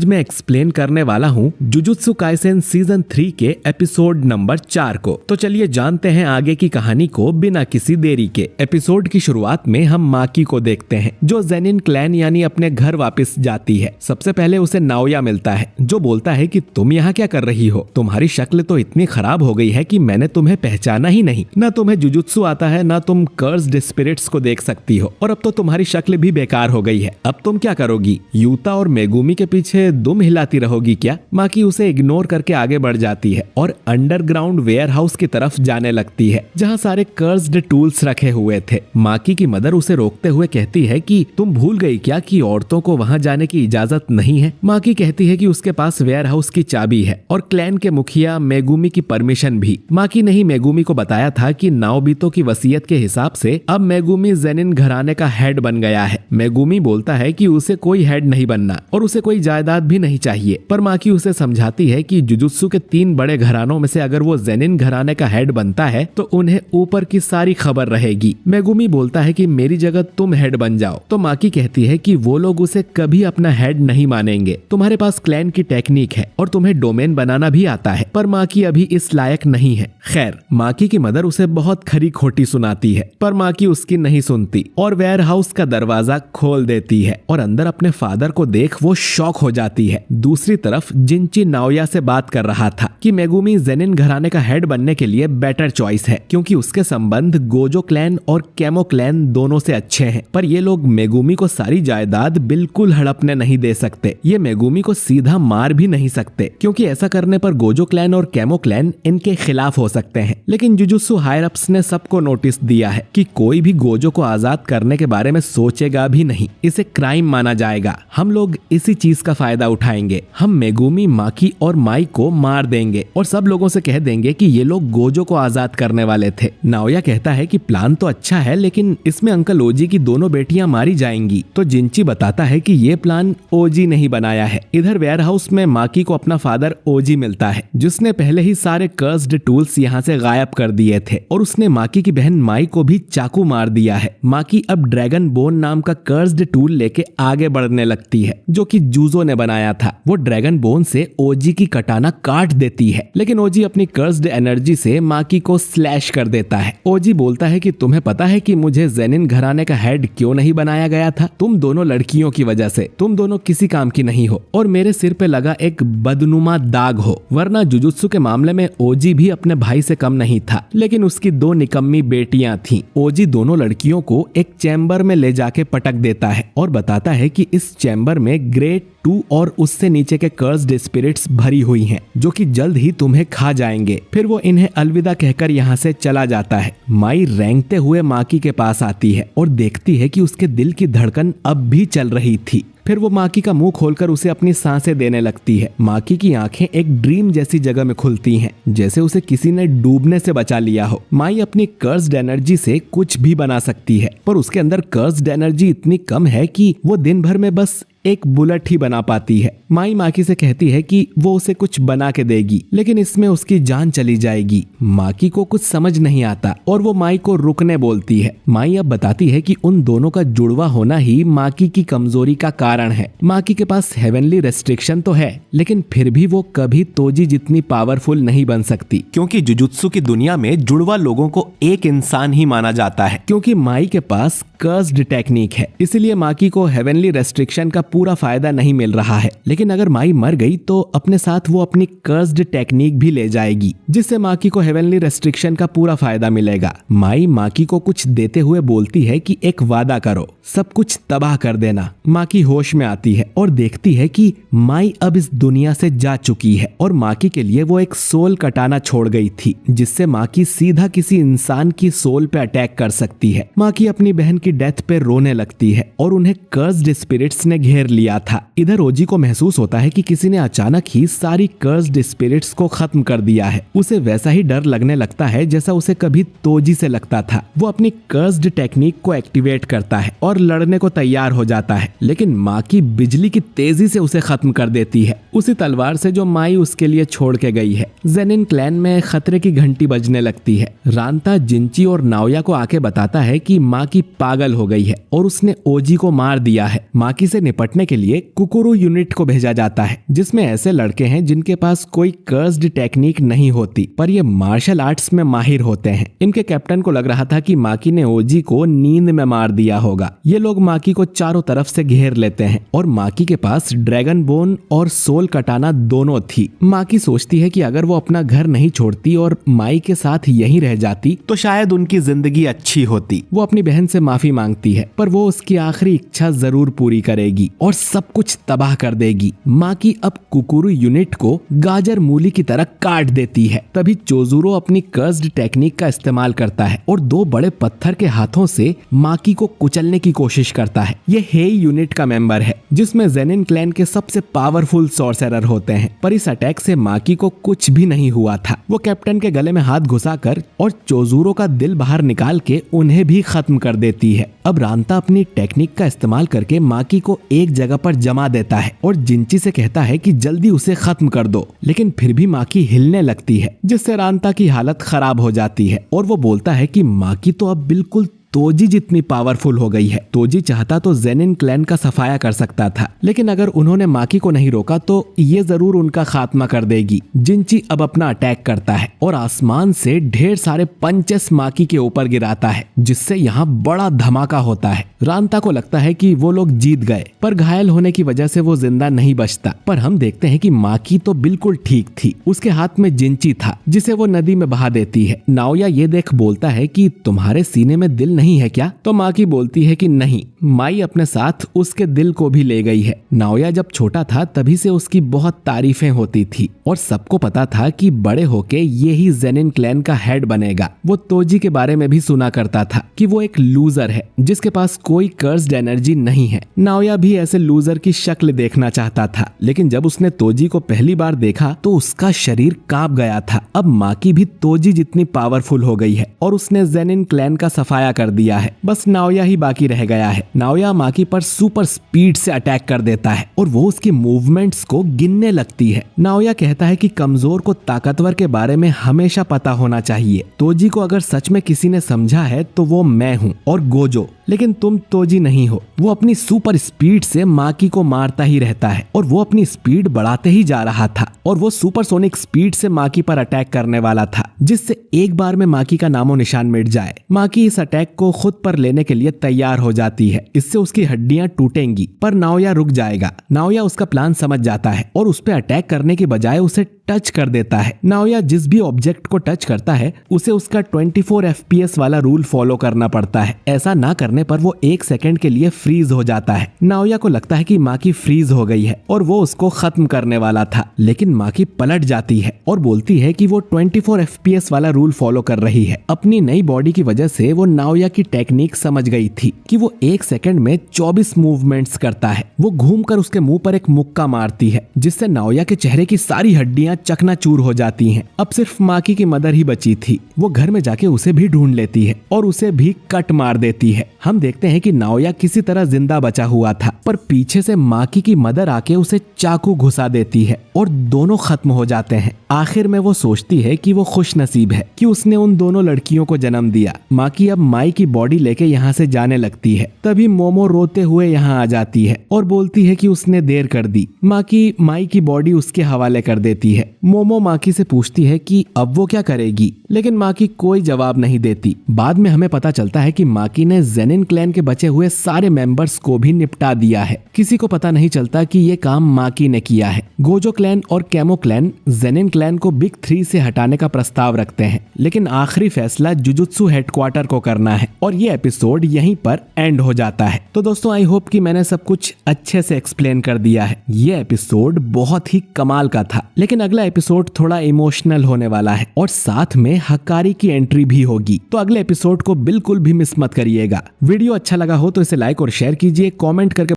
आज मैं एक्सप्लेन करने वाला हूँ जुजुत्सु काइसेन सीजन 3 के एपिसोड नंबर 4 को। तो चलिए जानते हैं आगे की कहानी को बिना किसी देरी के। एपिसोड की शुरुआत में हम माकी को देखते हैं जो जेनिन क्लैन यानी अपने घर वापस जाती है। सबसे पहले उसे नाओया मिलता है जो बोलता है कि तुम यहाँ क्या कर रही हो, तुम्हारी शक्ल तो इतनी खराब हो गई है कि मैंने तुम्हें पहचाना ही नहीं। न तुम्हें जुजुत्सु आता है न तुम कर्स्ड स्पिरिट्स को देख सकती हो और अब तो तुम्हारी शक्ल भी बेकार हो गई है। अब तुम क्या करोगी? यूता और मेगुमी के पीछे दुम हिलाती रहोगी क्या? माकी उसे इग्नोर करके आगे बढ़ जाती है और अंडरग्राउंड वेयरहाउस की तरफ जाने लगती है जहाँ सारे कर्स्ड टूल्स रखे हुए थे। माकी की मदर उसे रोकते हुए कहती है कि तुम भूल गई क्या कि औरतों को वहाँ जाने की इजाजत नहीं है। माकी कहती है कि उसके पास वेयरहाउस की चाबी है और क्लैन के मुखिया मेगुमी की परमिशन भी। माकी ने ही मेगुमी को बताया था कि नाओबितो की वसीयत के हिसाब से अब मेगुमी जेनिन घराने का हेड बन गया है। मेगुमी बोलता है कि उसे कोई हेड नहीं बनना और उसे कोई जायदाद भी नहीं चाहिए, पर माकी उसे समझाती है कि जुजुत्सु के 3 बड़े घरानों में से अगर वो जेनिन घराने का हेड बनता है तो उन्हें ऊपर की सारी खबर रहेगी। मेगुमी बोलता है कि मेरी जगह तुम हेड बन जाओ, तो माकी कहती है कि वो लोग उसे कभी अपना हेड नहीं मानेंगे। तुम्हारे पास क्लैन की टेक्निक है और तुम्हें डोमेन बनाना भी आता है, पर माकी अभी इस लायक नहीं है। खैर, माकी की मदर उसे बहुत खरी खोटी सुनाती है, पर माकी उसकी नहीं सुनती और वेयर हाउस का दरवाजा खोल देती है और अंदर अपने फादर को देख वो शॉक हो जाती है। दूसरी तरफ जिंची नाओया से बात कर रहा था कि मेगुमी जेनिन घराने का हेड बनने के लिए बेटर चॉइस है क्योंकि उसके संबंध गोजो क्लैन और केमो क्लैन दोनों से अच्छे हैं, पर ये लोग मेगुमी को सारी जायदाद बिल्कुल हड़पने नहीं दे सकते। ये मेगुमी को सीधा मार भी नहीं सकते क्योंकि ऐसा करने पर गोजो क्लैन और केमो क्लैन इनके खिलाफ हो सकते हैं। लेकिन जुजुत्सु हायर अप्स ने सबको नोटिस दिया है कि कोई भी गोजो को आजाद करने के बारे में सोचेगा भी नहीं, इसे क्राइम माना जाएगा। हम लोग इसी चीज का फायदा उठाएंगे। हम मेगुमी, माकी और माई को मार देंगे और सब लोगों से कह देंगे कि ये लोग गोजो को आजाद करने वाले थे। नाओया कहता है कि प्लान तो अच्छा है लेकिन इसमें अंकल ओजी की दोनों बेटियां मारी जाएंगी। तो जिंची बताता है कि ये प्लान ओजी नहीं बनाया है। इधर वेयरहाउस में माकी को अपना फादर ओजी मिलता है जिसने पहले ही सारे कर्स्ड टूल्स यहाँ से गायब कर दिए थे और उसने माकी की बहन माई को भी चाकू मार दिया है। माकी अब ड्रैगन बोन नाम का कर्स्ड टूल लेके आगे बढ़ने लगती है जो कि जूजो ने बनाया था। वो ड्रैगन बोन से ओजी की कटाना काट देती है लेकिन ओजी अपनी कर्स्ड एनर्जी से माकी को स्लैश कर देता है। ओजी बोलता है कि तुम्हें पता है कि मुझे जेनिन घराने का हेड क्यों नहीं बनाया गया था? तुम दोनों लड़कियों की वजह से। तुम दोनों किसी काम की नहीं हो और मेरे सिर पे लगा एक बदनुमा दाग हो, वरना जुजुत्सु के मामले में ओजी भी अपने भाई से कम नहीं था, लेकिन उसकी 2 निकम्मी बेटियां थीं। ओजी दोनों लड़कियों को एक चैम्बर में ले जाके पटक देता है और बताता है कि इस चैम्बर में ग्रेट 2 और उससे नीचे के कर्स्ड स्पिरिट्स भरी हुई हैं जो कि जल्द ही तुम्हें खा जाएंगे। फिर वो इन्हें अलविदा कहकर यहाँ से चला जाता है। माई रेंगते हुए माकी के पास आती है और देखती है कि उसके दिल की धड़कन अब भी चल रही थी। फिर वो माकी का मुंह खोलकर उसे अपनी सांसें देने लगती है। माकी की आंखें एक ड्रीम जैसी जगह में खुलती हैं, जैसे उसे किसी ने डूबने से बचा लिया हो। माई अपनी कर्स्ड एनर्जी से कुछ भी बना सकती है, पर उसके अंदर कर्स्ड एनर्जी इतनी कम है कि वो दिन भर में बस एक बुलेट ही बना पाती है। माई माकी से कहती है कि वो उसे कुछ बना के देगी लेकिन इसमें उसकी जान चली जाएगी। माकी को कुछ समझ नहीं आता और वो माई को रुकने बोलती है। माई अब बताती है कि उन दोनों का जुड़वा होना ही माकी की कमजोरी का कारण है। माकी के पास हेवनली रेस्ट्रिक्शन तो है लेकिन फिर भी वो कभी तोजी जितनी पावरफुल नहीं बन सकती क्योंकि जुजुत्सु की दुनिया में जुड़वा लोगों को एक इंसान ही माना जाता है। क्योंकि माई के पास कर्स्ड टेक्निक है, इसलिए माकी को हेवनली रेस्ट्रिक्शन का पूरा फायदा नहीं मिल रहा है। लेकिन अगर माई मर गई तो अपने साथ वो अपनी कर्स्ड टेक्निक भी ले जाएगी जिससे माकी को हेवनली रेस्ट्रिक्शन का पूरा फायदा मिलेगा। माई माकी को कुछ देते हुए बोलती है कि एक वादा करो, सब कुछ तबाह कर देना। माकी होश में आती है और देखती है कि माई अब इस दुनिया से जा चुकी है और माकी के लिए वो एक सोल कटाना छोड़ गई थी जिससे माकी सीधा किसी इंसान की सोल पे अटैक कर सकती है। माकी अपनी बहन की डेथ पे रोने लगती है और उन्हें कर्स्ड स्पिरिट्स ने घेर लिया था। इधर ओजी को महसूस होता है कि किसी ने अचानक ही सारी कर्स्ड स्पिरिट्स को खत्म कर दिया है। उसे वैसा ही डर लगने लगता है जैसा उसे कभी तोजी से लगता था। वो अपनी कर्स्ड टेक्निक को एक्टिवेट करता है और लड़ने को तैयार हो जाता है लेकिन माकी बिजली की तेजी से उसे खत्म कर देती है। उसी तलवार से जो माई उसके लिए छोड़ के गई है। जेनिन क्लैन में खतरे की घंटी बजने लगती है। रांता जिंची और नाओया को आके बताता है कि माकी पागल हो गई है और उसने ओजी को मार दिया है। माकी से निपटने के लिए कुकुरु यूनिट को भेजा जाता है, जिसमें ऐसे लड़के हैं जिनके पास कोई कर्स्ड टेक्निक नहीं होती, पर ये मार्शल आर्ट्स में माहिर होते हैं। इनके कैप्टन को लग रहा था कि माकी ने ओजी को नींद में मार दिया होगा। ये लोग माकी को चारों तरफ से घेर लेते हैं और माकी के पास ड्रैगन बोन और सोल कटाना दोनों थी। माकी सोचती है कि अगर वो अपना घर नहीं छोड़ती और माई के साथ यहीं रह जाती तो शायद उनकी जिंदगी अच्छी होती। वो अपनी बहन से माफी मांगती है, पर वो उसकी आखिरी इच्छा जरूर पूरी करेगी और सब कुछ तबाह कर देगी। माकी अब कुकुरु यूनिट को गाजर मूली की तरह काट देती है। तभी चोजुरो अपनी कर्स्ड टेक्निक का इस्तेमाल करता है और दो बड़े पत्थर के हाथों से माकी को कुचलने की कोशिश करता है। ये हेई यूनिट का मेंबर है, जिसमें जेनिन क्लैन के सबसे पावरफुल सॉर्सरर होते हैं, पर इस अटैक से माकी को कुछ भी नहीं हुआ था। वो कैप्टन के गले में हाथ घुसाकर और चोजुरो का दिल बाहर निकाल के उन्हें भी खत्म कर देती है। अब रांता अपनी टेक्निक का इस्तेमाल करके माकी को एक जगह पर जमा देता है और जिंची से कहता है कि जल्दी उसे खत्म कर दो, लेकिन फिर भी माकी हिलने लगती है, जिससे रांता की हालत खराब हो जाती है और वो बोलता है कि माकी तो अब बिल्कुल तोजी जितनी पावरफुल हो गई है। तोजी चाहता तो जेनिन क्लैन का सफाया कर सकता था, लेकिन अगर उन्होंने माकी को नहीं रोका तो ये जरूर उनका खात्मा कर देगी। जिंची अब अपना अटैक करता है और आसमान से ढेर सारे पंचेस माकी के ऊपर गिराता है, जिससे यहाँ बड़ा धमाका होता है। रांता को लगता है कि वो लोग जीत गए, पर घायल होने की वजह से वो जिंदा नहीं बचता। पर हम देखते हैं कि माकी तो बिल्कुल ठीक थी। उसके हाथ में जिंची था, जिसे वो नदी में बहा देती है। नाओया ये देख बोलता है कि तुम्हारे सीने में दिल नहीं है क्या? तो माकी बोलती है कि नहीं, माई अपने साथ उसके दिल को भी ले गई है। नाओया जब छोटा था तभी से उसकी बहुत तारीफें होती थी और सबको पता था कि बड़े होके ये ही जेनिन क्लैन का हेड बनेगा। वो तोजी के बारे में भी सुना करता था कि वो एक लूजर है जिसके पास कोई कर्स्ड एनर्जी नहीं है। नाओया भी ऐसे लूजर की शक्ल देखना चाहता था, लेकिन जब उसने तोजी को पहली बार देखा तो उसका शरीर कांप गया था। अब माकी भी तोजी जितनी पावरफुल हो गई है और उसने जेनिन क्लैन का सफाया कर दिया है। बस नाओया ही बाकी रह गया है। नाओया माकी पर सुपर स्पीड से अटैक कर देता है और वो उसकी मूवमेंट्स को गिनने लगती है। नाओया कहता है कि कमजोर को ताकतवर के बारे में हमेशा पता होना चाहिए। तोजी को अगर सच में किसी ने समझा है तो वो मैं हूँ और गोजो, लेकिन तुम तोजी नहीं हो। वो अपनी सुपर स्पीड से माकी को मारता ही रहता है और वो अपनी स्पीड बढ़ाते ही जा रहा था और वो सुपरसोनिक स्पीड से माकी पर अटैक करने वाला था, जिससे एक बार में माकी का नामो निशान मिट जाए। माकी इस अटैक को खुद पर लेने के लिए तैयार हो जाती है। इससे उसकी हड्डियां टूटेंगी, पर नाओया रुक जाएगा। नाओया उसका प्लान समझ जाता है और उस पर अटैक करने की बजाय उसे टच कर देता है। नाओया जिस भी ऑब्जेक्ट को टच करता है उसे उसका 24 FPS वाला रूल फॉलो करना पड़ता है। ऐसा ना करने पर वो 1 सेकंड के लिए फ्रीज हो जाता है। नाओया को लगता है कि माकी फ्रीज हो गई है और वो उसको खत्म करने वाला था, लेकिन माकी पलट जाती है और बोलती है कि वो 24 FPS वाला रूल फॉलो कर रही है। अपनी नई बॉडी की वजह से वो नाओया की टेक्निक समझ गई थी कि वो 1 सेकंड में 24 मूवमेंट्स करता है। वो घूमकर उसके मुंह पर एक मुक्का मारती है, जिससे नाओया के चेहरे की सारी हड्डियां चकनाचूर हो जाती हैं। अब सिर्फ माकी की मदर ही बची थी। वो घर में जाके उसे भी ढूंढ लेती है और उसे भी कट मार देती है। हम देखते हैं कि नाओया किसी तरह जिंदा बचा हुआ था, पर पीछे से माकी की मदर आके उसे चाकू घुसा देती है और दोनों खत्म हो जाते हैं। आखिर में वो सोचती है कि वो खुश नसीब है कि उसने उन दोनों लड़कियों को जन्म दिया। माकी अब माई की बॉडी लेके यहाँ से जाने लगती है। तभी मोमो रोते हुए यहाँ आ जाती है और बोलती है कि उसने देर कर दी। माकी माई की बॉडी उसके हवाले कर देती है। मोमो माकी से पूछती है कि अब वो क्या करेगी, लेकिन माकी कोई जवाब नहीं देती। बाद में हमें पता चलता है कि माकी ने जेनिन क्लैन के बचे हुए सारे मेंबर्स को भी निपटा दिया है। किसी को पता नहीं चलता कि ये काम माकी ने किया है। गोजो क्लैन और कैमो क्लैन जेनिन क्लैन को बिग 3 से हटाने का प्रस्ताव रखते हैं, लेकिन आखिरी फैसला जुजुत्सु हेडक्वार्टर को करना है और ये एपिसोड यहीं पर एंड हो जाता है। तो दोस्तों, आई होप कि मैंने सब कुछ अच्छे से एक्सप्लेन कर दिया है। ये एपिसोड बहुत ही कमाल का था, लेकिन अगला एपिसोड थोड़ा इमोशनल होने वाला है और साथ में हकारी की एंट्री भी होगी। तो अगले एपिसोड को बिल्कुल भी मिस मत करिएगा। वीडियो अच्छा लगा हो तो इसे लाइक और शेयर कीजिए, कमेंट करके